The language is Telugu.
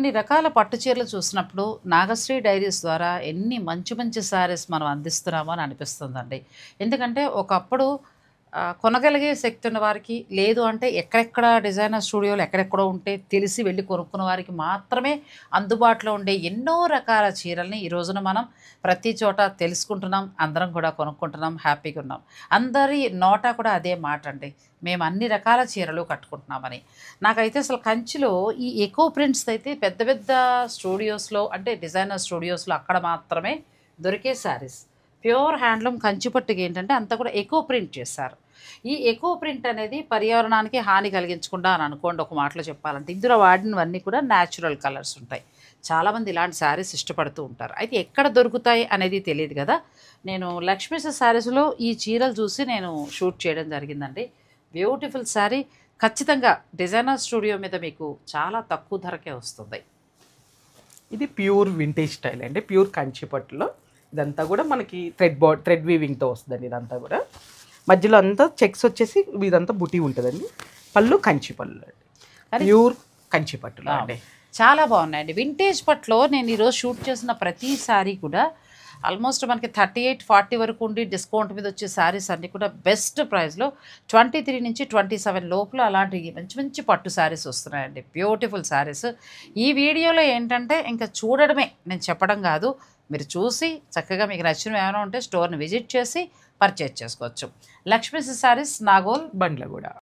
కొన్ని రకాల పట్టు చీరలు చూసినప్పుడు నాగశ్రీ డైరీస్ ద్వారా ఎన్ని మంచి మంచి శారీస్ మనం అందిస్తున్నామో అని అనిపిస్తుందండి. ఎందుకంటే ఒకప్పుడు కొనగలిగే శక్తి ఉన్న వారికి, లేదు అంటే ఎక్కడెక్కడ డిజైనర్ స్టూడియోలు ఎక్కడెక్కడో ఉంటే తెలిసి వెళ్ళి కొనుక్కున్న వారికి మాత్రమే అందుబాటులో ఉండే ఎన్నో రకాల చీరల్ని ఈ రోజున మనం ప్రతి చోట తెలుసుకుంటున్నాం. అందరం కూడా కొనుక్కుంటున్నాం, హ్యాపీగా ఉన్నాం. అందరి నోట కూడా అదే మాట అండి, మేము అన్ని రకాల చీరలు కట్టుకుంటున్నామని. నాకైతే అసలు కంచిలో ఈ ఎకో ప్రింట్స్ అయితే పెద్ద పెద్ద స్టూడియోస్‌లో, అంటే డిజైనర్ స్టూడియోస్‌లో అక్కడ మాత్రమే దొరికే శారీస్. ప్యూర్ హ్యాండ్లూమ్ కంచిపట్టుకి ఏంటంటే అంతా కూడా ఎకో ప్రింట్ చేశారు. ఈ ఎకో ప్రింట్ అనేది పర్యావరణానికి హాని కలిగించకుండా అని అనుకోండి ఒక మాటలో చెప్పాలంటే. ఇందులో వాడినవన్నీ కూడా న్యాచురల్ కలర్స్ ఉంటాయి. చాలామంది ఇలాంటి శారీస్ ఇష్టపడుతూ ఉంటారు. అయితే ఎక్కడ దొరుకుతాయి అనేది తెలియదు కదా. నేను లక్ష్మీస్ శారీస్‌లో ఈ చీరలు చూసి నేను షూట్ చేయడం జరిగిందండి. బ్యూటిఫుల్ శారీ. ఖచ్చితంగా డిజైనర్ స్టూడియో మీద మీకు చాలా తక్కువ ధరకే వస్తుంది. ఇది ప్యూర్ వింటేజ్ స్టైల్ అండి. ప్యూర్ కంచిపట్టులో ఇదంతా కూడా మనకి థ్రెడ్ వీవింగ్తో వస్తుందండి. ఇదంతా కూడా మధ్యలో అంతా చెక్స్ వచ్చేసి ఇదంతా బుటీ ఉంటుందండి. పళ్ళు కంచి పళ్ళు అండి, ప్యూర్ కంచిపట్టులో అండి. చాలా బాగున్నాయండి. వింటేజ్ పట్టులో నేను ఈరోజు షూట్ చేసిన ప్రతి శారీ కూడా ఆల్మోస్ట్ మనకి 38-40 వరకు ఉండి డిస్కౌంట్ మీద వచ్చే శారీస్ అన్నీ కూడా బెస్ట్ ప్రైస్లో 23 నుంచి 27 లోపల అలాంటి మంచి మంచి పట్టు శారీస్ వస్తున్నాయండి. బ్యూటిఫుల్ శారీస్. ఈ వీడియోలో ఏంటంటే ఇంకా చూడడమే, నేను చెప్పడం కాదు. మీరు చూసి చక్కగా మీకు నచ్చినవి ఏమైనా ఉంటే స్టోర్ని విజిట్ చేసి పర్చేజ్ చేసుకోవచ్చు. లక్ష్మీ శారీస్, నాగోల్, బండ్లగూడ.